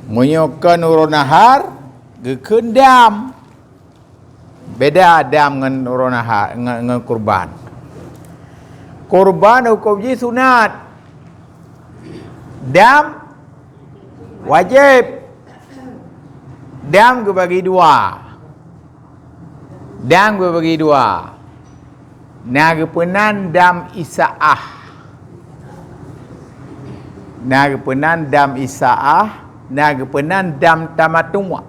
Menyokan urun nahar gekeun dam. Beda dam dengan urun nahar dengan kurban. Kurban hukum ji sunat. Dam wajib. Dam bagi dua. Dam bagi dua. Nagapenan dam isaah. Nagapenan dam isaah. Nagapenan dam tamatu'.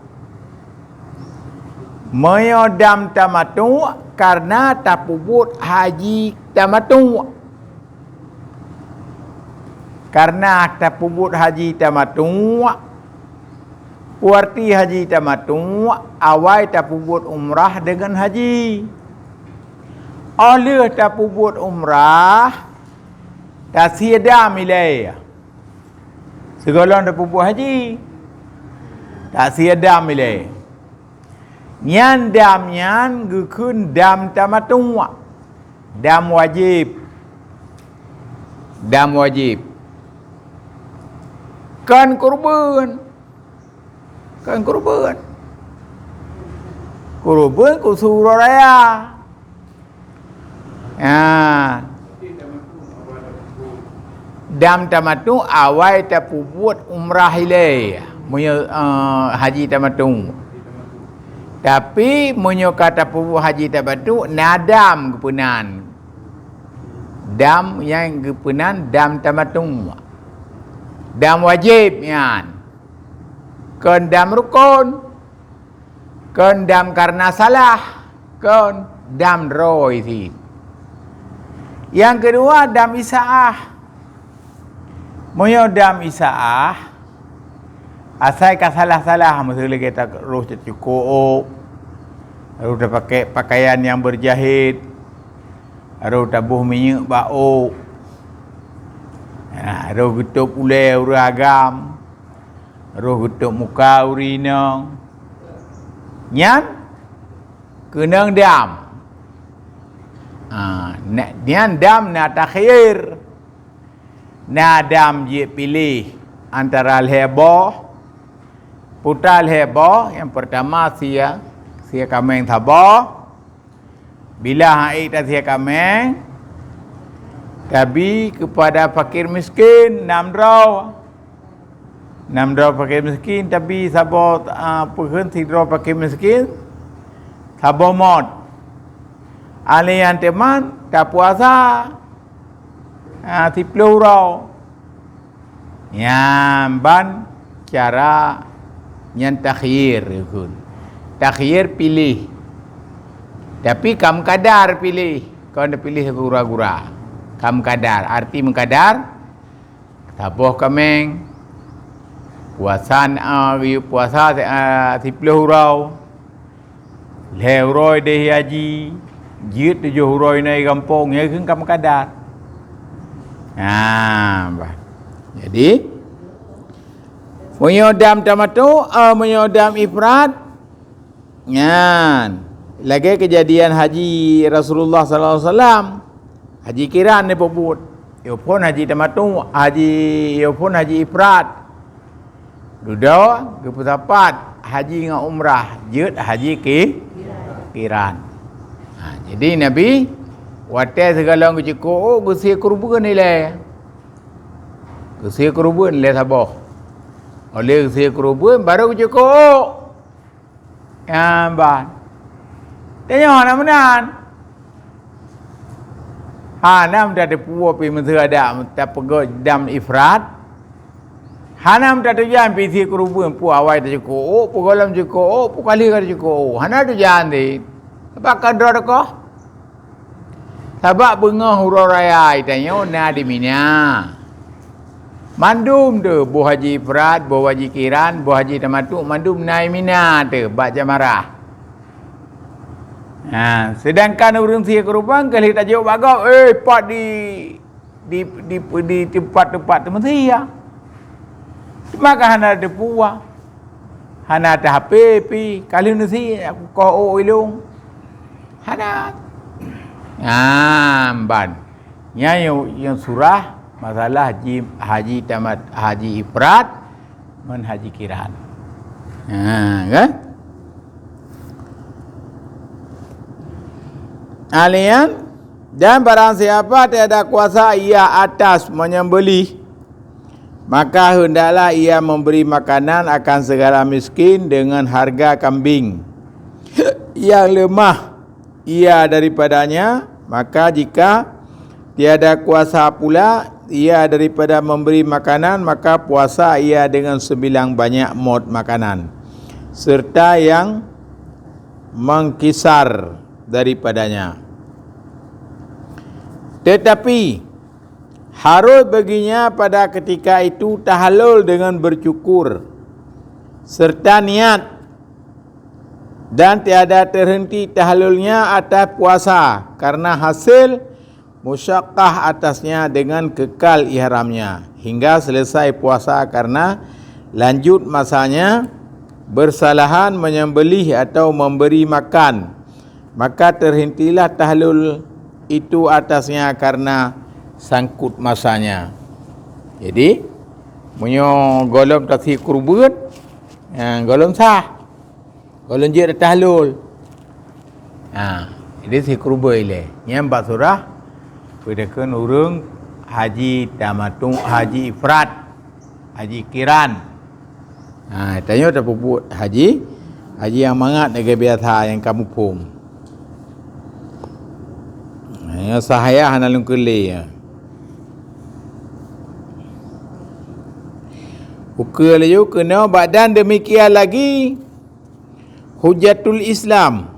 Moyo dam tamatu' karena tapubut haji tamatu'. Karena tapubut haji tamatu'. Puarti haji tamatu' awai tapubut umrah dengan haji. Oleh tapubut umrah tak sia milai. Segala tapubut haji tak sia milai. Nyan dam nyan gekeun dam tamatu'. Dam wajib. Dam wajib. Kan kurban. Kan kurban. Kurban ku suruh raya. Dam tamatu' awai tapubut umrah ilai. Haji tamatu'. Tapi munyo kata pubut haji tamatu' nadam gepenan. Dam yang gepenan dam tamatu'. Dam wajib yan. Kan dam rukun. Kan dam karena salah. Kan dam roy si. Yang kedua dam isaah. Munyo dam isaah asal salah-salah masalah kita roh cukup. Harus dah pakai pakaian yang berjahit. Harus tabuh minyak bau. Harus getuk ulai uragam. Harus getuk muka urina. Nyan kenang dam. Nyan dam na takhir. Na dam je pilih antara al-heboh. Putra al-heboh yang pertama sia kameng thabah. Bila haid tak sia kameng. Tapi kepada fakir miskin 6 draw. 6 draw fakir miskin tapi sabar perhun 3 draw fakir miskin. Sabar mod. Alian teman tak puasa. 10 draw. Nyamban cara yang takhir. Takhir pilih. Tapi kam kadar pilih. Kau nak pilih gura-gura. Kam kadar. Arti mengkadar. Tabuh kameng. Puasa 10 hurau. Lehuroi deh haji. Jid 7 huroi naik kampung. Ya kan kam kadar. Jadi menyodam tamatu, menyodam ifrat. Ngan. Lagi kejadian haji Rasulullah sallallahu alaihi wasallam. Haji kiran ni pobut. Yo pun haji tamatu, yo pun haji ifrat. Duda kepusapat haji dengan umrah, jeut haji kiran. Jadi Nabi watai segala cukup gusi kurban nilai. Gusi kurban nilai sabah. Oleh gusi kurban baru cukup. Ban. Tanya nak menan. Hanam dah depuo pi mentera ada tak pegok dam ifrat. Hanam dah tujuan pi si kurban pu awai tak cukup, pu kolam cukup, pu kali kada cukup. Hana tujuan di. Apa kadar ko? Sabak bunga hurau raya itanya na di Mina. Mandum tu bu haji ifrat, bu haji kiran, bu haji tamatu mandum nai Mina tu bak jamarah. Sedangkan urang sia kurban kali tak jauh bagau pat di tempat-tempat tempat maka hana ada puah. Hana ada HP pi kali nasi aku ko ilung. Hana ban. Yang surah masalah haji tamat haji ifrat haji kiran. Kan? Alian dan barang siapa tiada kuasa ia atas menyembelih, maka hendaklah ia memberi makanan akan segala miskin dengan harga kambing yang lemah ia daripadanya. Maka jika tiada kuasa pula ia daripada memberi makanan, maka puasa ia dengan 9 banyak mod makanan serta yang mengkisar daripadanya. Tetapi harus baginya pada ketika itu tahallul dengan bercukur serta niat, dan tiada terhenti tahallulnya atas puasa karena hasil musyaqqah atasnya dengan kekal ihramnya hingga selesai puasa, karena lanjut masanya bersalahan menyembelih atau memberi makan, maka terhentilah tahallul itu atasnya karena sangkut masanya. Jadi punya golong tasih kurban, golong sah, golong je tahlul. Ini si kurban ile nyambat surah pedakan urang haji tamatung, haji ifrat, haji kiran. Tanya tak puput haji yang mangat negara biasa yang kamu pum. Yang sahaya hanalung kele ya. Ukur layu kena badan demikian lagi hujatul Islam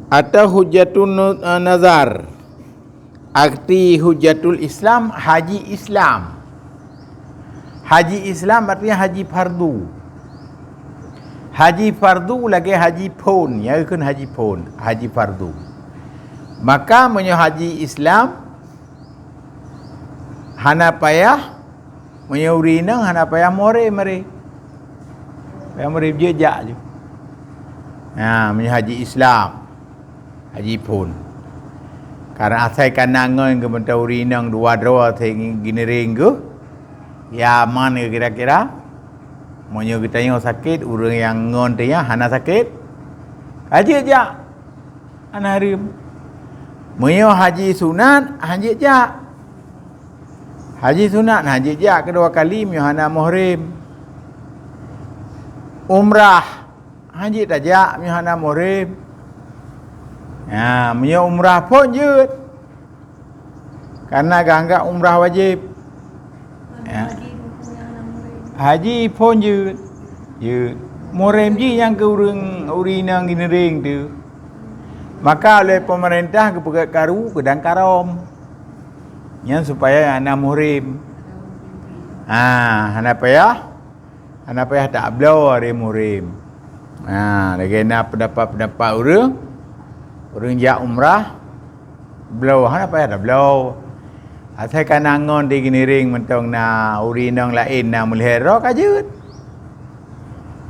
atau hujatul nazar. Arti hujatul Islam haji Islam. Haji Islam artinya haji fardu. Haji fardu lagi haji pun, ya kan haji pun, haji fardu. Maka menyo haji Islam hana payah menyo urinang hana payah more mari. Payah more jejak je. Menyo haji Islam. Haji pun. Karena asai kanangan ke mentau urinang dua gini ringgu. Ya mana kira-kira? Menyo kita yang sakit, urang yang ngontenya hana sakit. Haji aja. Hana harim. Menyo haji sunat, haji jak. Haji sunat, haji jak kedua kali menyo muhrim. Umrah, haji tajak menyo muhrim. Menyo umrah pun jut. Karena ganggak umrah wajib. Haji pun jut. Muhrim je yang ke urinang gini ring tu. Maka oleh pemerintah ke pegat karu ke dan karom. Yang supaya anak muhrim. Anak payah tak belau hari muhrim. Lagi nak pendapat orang jak umrah belau, anak payah tak belau. Asal kanangon di gini ring mentong na urinang lain na melihara kajut.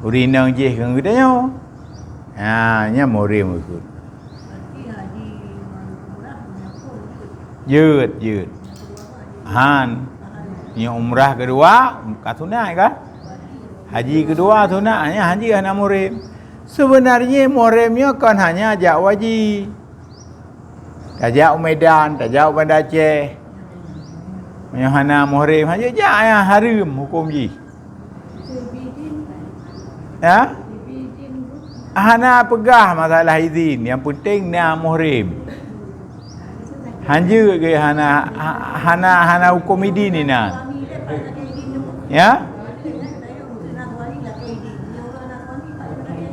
Urinang je kan kita nyo. Nya muhrim ikut. Jut. Yang umrah kedua sunat kan? Haji kedua sunatnya haji hana muhrim. Sebenarnya muhrimnya kan hanya ajak wajib. Tajak Medan, tajak Banda Aceh. Yang hana muhrim haji ajak yang harim hukum ji. Ya? Hana pegah masalah izin, yang penting na muhrim. Hanja ke hana hukum idin ni nak. Ya?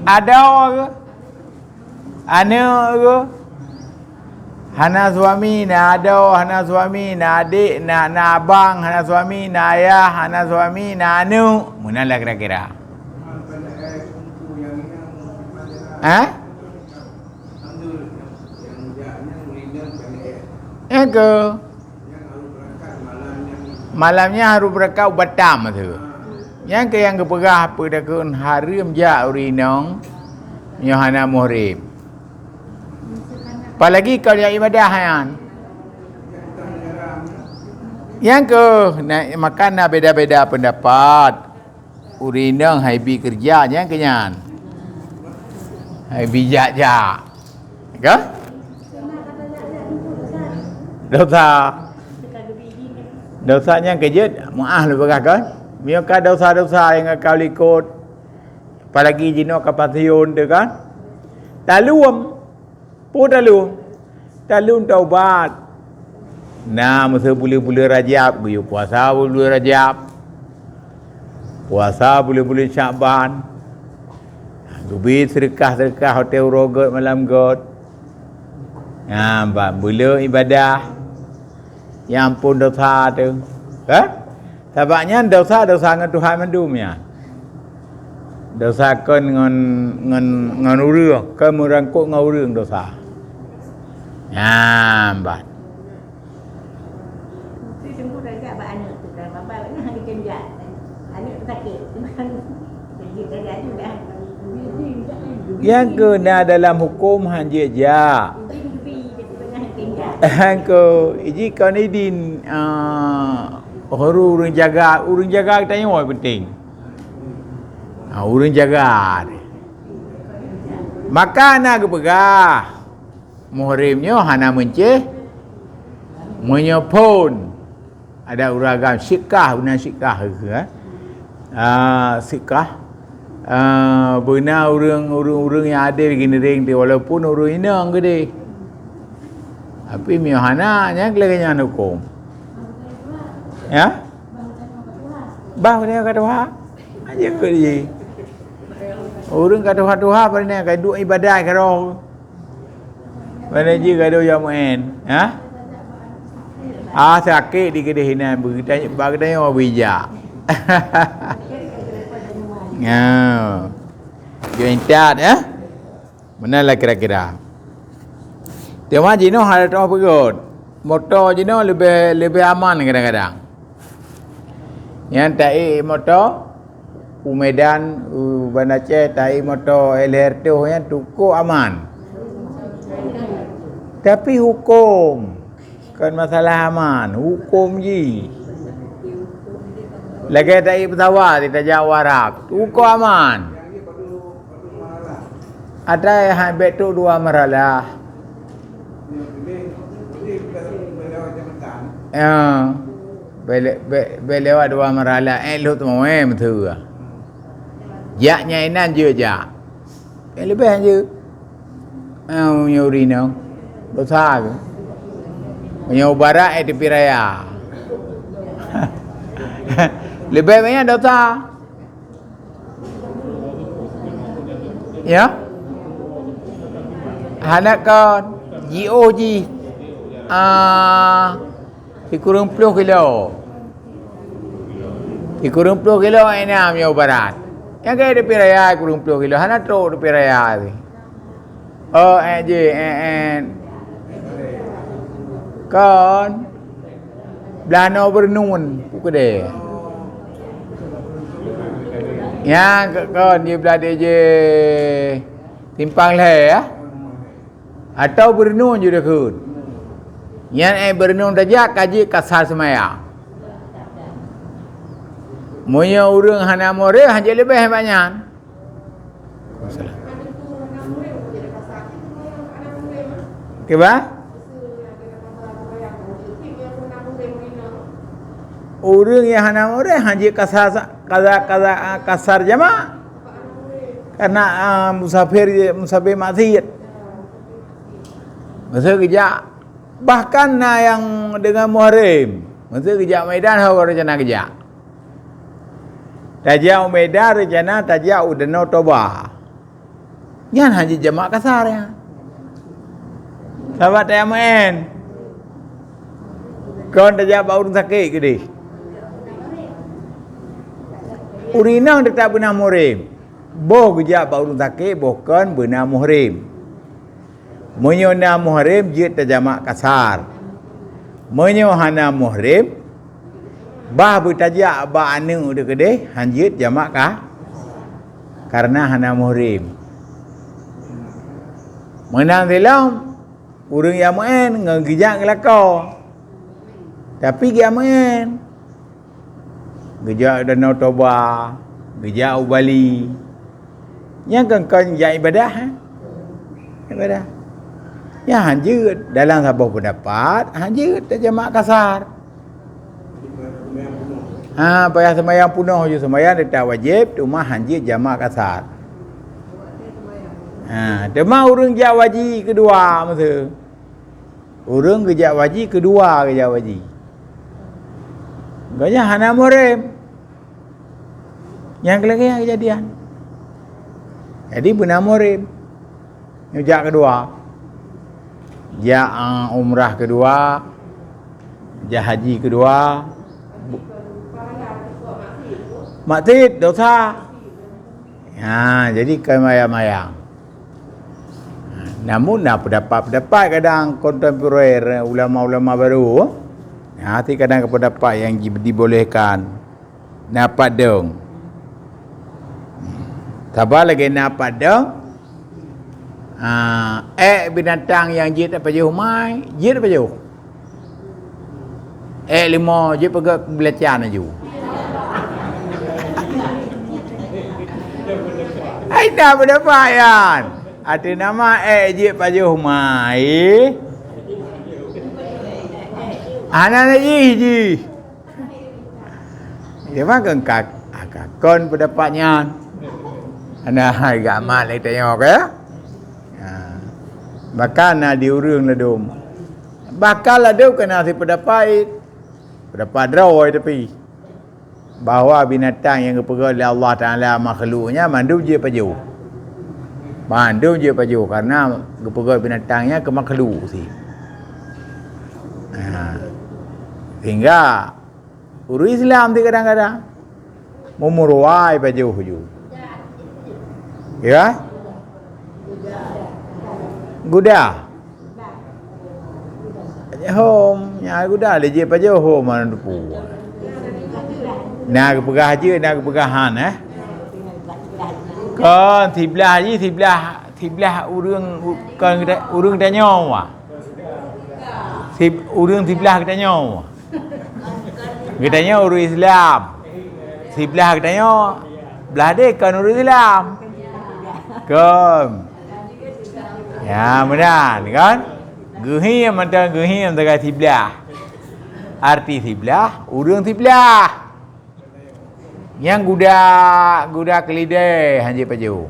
Ada ke? Ana ke? Hana suami na ada, hana suami na adik, na abang, hana suami na ayah, hana suami na anu. Munalah kira-kira. Ke malamnya harus berangkat Batam tu. Yang ke yang kepegah apa dah kun harim ja urinong Yohana muhrim. Apalagi kalau yang ibadah yang Yang ke makan beda-beda pendapat. Urinang hai bi kerja yang kenyan. Hai bijak ja. Ke? Dosa. Dosanya kejut, maaf lu kan? Miaka dosa-dosa yang kau ikut. Apalagi jino kapasiun tu kan? Talum. Pun talum taubat. Nah, masa bulan-bulan Rajab, guyup puasa bulan Rajab. Puasa bulan-bulan Syaban. Gubi sedekah hotel rogot malam god. Nah, bila ibadah yang pun dosa tu. Sebabnya dosa dengan Tuhan mendumnya. Dosa kan dengan urang, kan merangkuk dengan urang dosa. Nah, bat. Yang kena dalam hukum hanya ja. Ko iji kau ni din urang jaga kita yang penting. Urang jaga. Maka nak pegah. Muhrimnya hana menceh. Menyopon. Ada uragam sikah, benar sikah ke? Sikah. Benar urang yang ada begini ring dia walaupun urang inang ke dia. Tapi mihana nya kelaganya hukum. Ya? Bah dia kata wah. Aja ke dia. Urang kata Tuhan pada ni kata duk ibadat karo. Pada je kata yang main, ha? Sakit di kedai hinan berkatanya orang bijak. Ya. Jointat ya. Manalah kira-kira. Tema jino hal tu pegot. Motor jino lebih aman kadang-kadang. Yang tai motor Medan Bandar Aceh tai motor LRT yang cukup aman. Tapi hukum kan masalah aman, hukum je. Lagi tai pesawat di Tajam Warak, hukum aman. Ada yang betul dua meralah. Ya, belewat dua meralah. Lu tu mau betul. Jaknya inan je jak. Lebih je. Nyuri no. Dosa ke? Punya barat tepi raya. Lebih banyak dosa. Ya? Hanakan GOG. Dikurung 10 kilo. Dikurung 10 kilo ini amnya barat. Yang kaya tepi raya kurung 10 kilo. Hana truk tepi raya ni. Kan Belano bernun pukul dia. Yang kan dia berada je timpang leh ya. Atau bernun juga kun. Yang bernun saja kaji kasar semaya. Monya urang hana more hanya lebih banyak. Keba? Urang yang hana more hanya kasar jama. Karena musafir maksiat. Masa kerja bahkan yang dengan muhrim, masa kerja Medan hawa rencana kerja. Tajau Medan rencana tajau Danau Toba. Yan hanya jama kasar ya. Sahabat saya main. Kau tajau baru sakit ke dia? Urinang tetap benar muhrim. Boh kerja baru sakit, boh kan benar muhrim. Menyona muhrim je terjamak kasar. Menyohana muhrim bah bertajak ba anu de kedeh hanjit jamak kah? Karena hana muhrim. Menang dalam urang yang main ngegijak ngelakau. Tapi giamen. Geja Danau Toba, geja Ubali. Yang kan ya ibadah. Ibadah. Ya hanjut dalam sebuah pendapat, hanjut jemaah kasar. Payah sembahyang penuh je sembahyang tak wajib, cuma hanjut jemaah kasar. Demam urang jak wajib kedua masa. Urang kerja wajib kedua kerja wajib. Gaya hana murim. Yang kelagi kejadian. Jadi benar murim. Ngejak kedua. Ja umrah kedua. Ja haji kedua. Maktid dosa. Jadi kemayang-mayang. Namun pendapat-pendapat kadang kontemporer ulama-ulama baru. Hati kadang pendapat yang dibolehkan. Dapat dong. Sabar lagi dapat dong. Binatang yang jit apa jauh mai, jit apa jauh? Lima jit pergi belacan aja. Ada pendapat yan. Ada nama jit apa jauh mai. Anak ji. Dia makan kon pendapatnya. Ana agak mal lagi tengok ya. Bahkan di urang ladum. Bakal ladum kena si pendapat rawai tapi bahawa binatang yang dipegang oleh Allah Taala makhluknya mandum je paju. Mandum je paju karena dipegang binatangnya ke makhluk sih. Hingga urus Islam di kadang-kadang memuruai paju hujung. Ya? Guda. Home, ya guda leje paju home mana tu. Nak pegah haji, nak pegahan Kan tiblah haji, tiblah urang tanya wa. Urang tiblah tanya wa. Katanya urus Islam. Tiblah katanya belah dia kan urus Islam. Kan. Ya, benar kan? Gehim antara gehim dengan tiblah. Arti tiblah, urang tiblah. Yang guda kelidai hanje paju.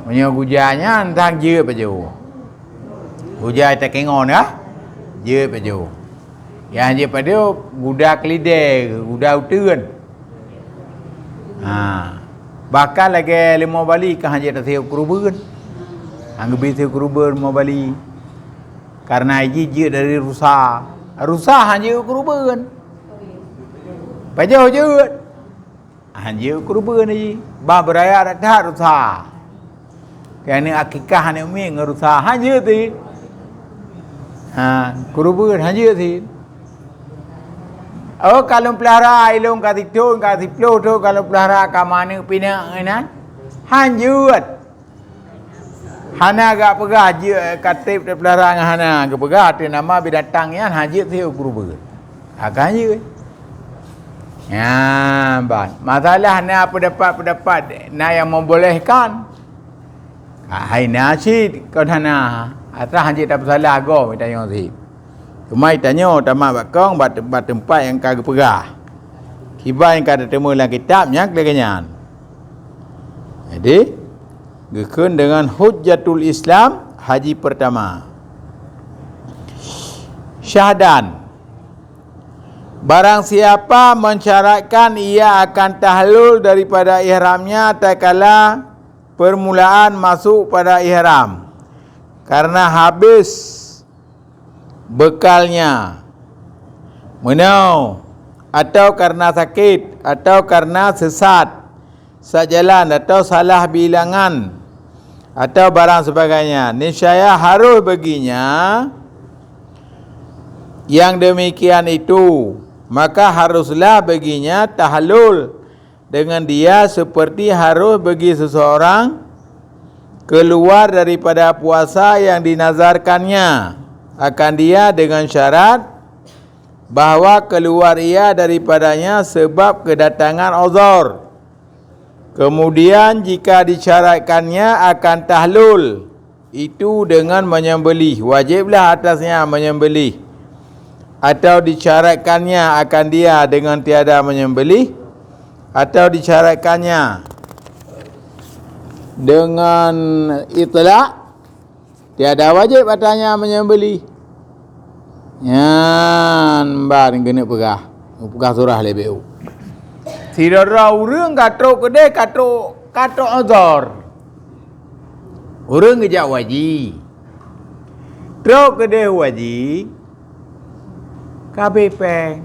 Punya gujanya antang je paju. Guja tak kengon ya? Je paju. Yang hanje paju guda kelidai, guda uteun. Bakal lagi 5 bali ke hanje tak siap kurban. Angge bisa kurban 5 bali. Karena je dari rusa. Rusa hanje kurban. Paju je. Hanje kurban ni. Ba beraya dak rusa. Kerana akikah ni umi ngerusa hanje ti. Kurban hanje ti. Kalau pelihara ilung kasih tu kalau pelihara ke mana pina ini hanjut. Hana agak pegah je katip de pelihara dengan hana agak pegah tu nama binatangnya hanjut tu kurban. Akan je. Ya, ban. Masalah na pendapat na yang membolehkan. Hai nasid kau hana atas hanjut tak salah go minta yang sih. Cuma tanya tamak bakong bat tempat yang kagak pegah. Kibar yang kagak temu dalam kitabnya kelaganya. Jadi gekun dengan hujjatul Islam haji pertama. Syahdan. Barang siapa mensyaratkan ia akan tahlul daripada ihramnya tatkala permulaan masuk pada ihram. Karena habis bekalnya menau atau karena sakit atau karena sesat sajalan atau salah bilangan atau barang sebagainya, niscaya harus baginya yang demikian itu, maka haruslah baginya tahlul dengan dia seperti harus bagi seseorang keluar daripada puasa yang dinazarkannya akan dia dengan syarat bahawa keluar ia daripadanya sebab kedatangan uzur. Kemudian jika disyaratkannya akan tahlul, itu dengan menyembelih, wajiblah atasnya menyembelih. Atau disyaratkannya akan dia dengan tiada menyembelih, atau disyaratkannya dengan itlaq, tiada wajib atasnya menyembelih. Yan bar kena pegah surah lebih. Tidak orang katrok kedai katrok azar. Orang kerja wajib. Trok kedai wajib. Kabeh peng.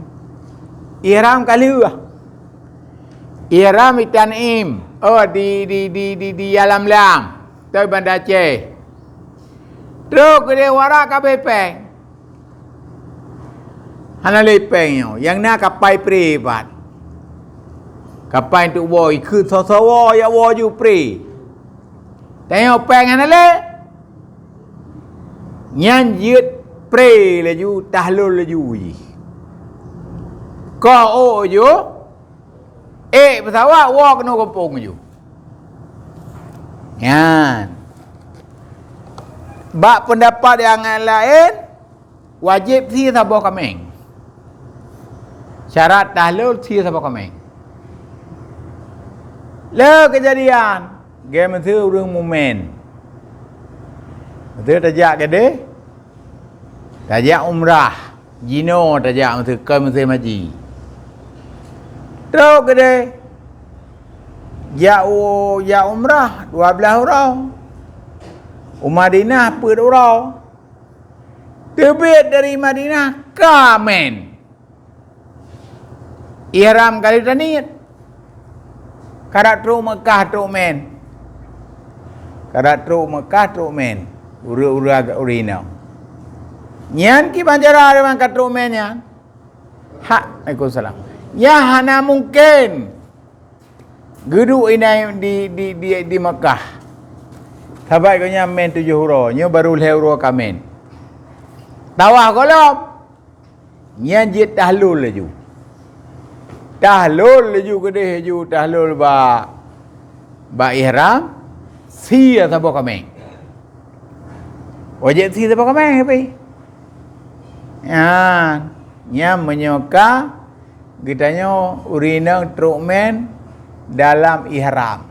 Ihram kali lah. Ihram itanim. Oh di alam lam. Tu Bandar Aceh. Trok kedai warak kabeh peng. Hana lepeng yo. Yang nak kapai privat. Kapai tu boy ke sasawa ya wo ju pri. Tengok peng hana le. Nyan yut pri le ju tahlul le ju. Ko o ju. Pesawat wo kena kampung ju. Yan. Bak pendapat yang lain wajib si sabah kameng. Syarat tahlul si sabah kameng. Le kejadian game tu orang momen. Betul tajak gede. Tajak umrah. Jino tajak betul ke musim haji. Terus gede. Ya umrah 12 orang. Madinah 10 orang. Terbit dari Madinah Kamen. Ihram kali tanit. Karat tru Mekah tru men. Karat tru Mekah tru men. Ura agak urina. Nyan ki banjara dengan katru men ya. Hak Waalaikumsalam. Ya hana mungkin. Gedu ini di Mekah. Sahabat kanya men 7 huruf. Nya baru 2 huruf kamen. Tawah kolom. Nyan jit tahlul laju. Tahlul laju gede ju tahlul ba ihram si atau kameng. Wajib si atau kameng apa? Ya, nya menyoka kitanya urina trukmen dalam ihram.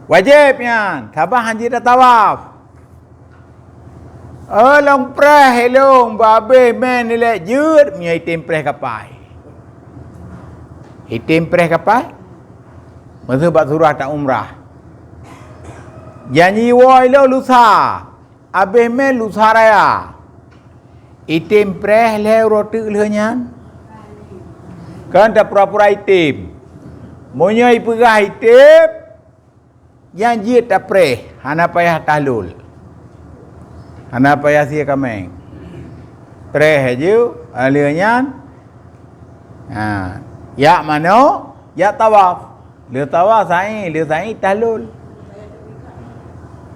Wajibnya tabah haji dah tawaf. Long preh long babe men nilai jut nya itim preh kapai. Itim preh kapai. Masa buat surah tak umrah. Janji woi lo lusa. Abeh men lusa raya. Itim preh le roti lehnya. Kan tak pura-pura itim. Monya ipegah itim. Janji tak preh. Hana payah tahlul. Hana payah sia kameng. Preh je lehnya. Ya mano? Ya tawaf. Le tawaf sai tahlul.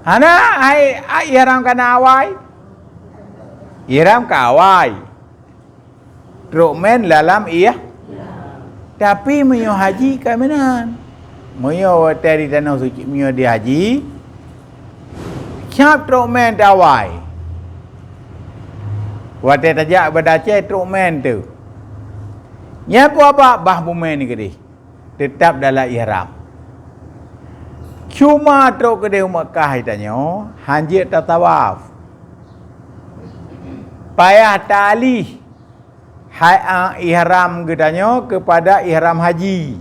Hana ai ihram kana awai. Ihram ka awai. Trukmen dalam iya. Tapi menyo haji ka menan. Menyo dari tanah suci menyo di haji. Siap trukmen awai. Wate tajak berdace trukmen tu. Nyapu apa bah bumen ni gede. Tetap dalam ihram. Cuma truk gede Mekah itanya hanjit tak tawaf. Payah tali ihram gedanya kepada ihram haji.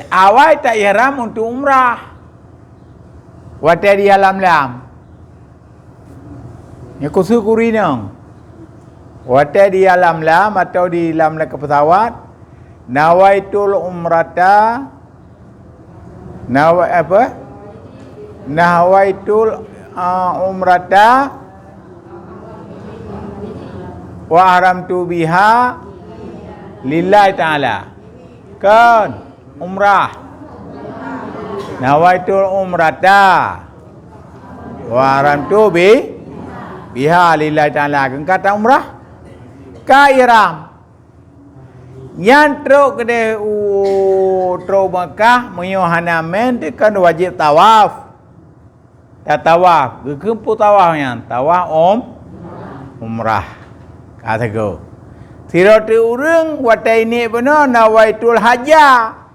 Awal tak ihram untuk umrah. Wate di alam lam. Ya kusu kurinang. Wate di alam lam atau di alam pesawat. Nawaitul umrata. Nawaitul umrata. Wa haramtu biha lillahi ta'ala. Kan umrah. Nawaitul umrata. Wa haramtu biha lillahi ta'ala kata umrah ka ihram yang teruk kede teruk Mekah menyuhana men kan wajib tawaf ya tawaf kempu tawaf yang tawaf umrah kata go tirati urang watai ni benar nawaitul hajjah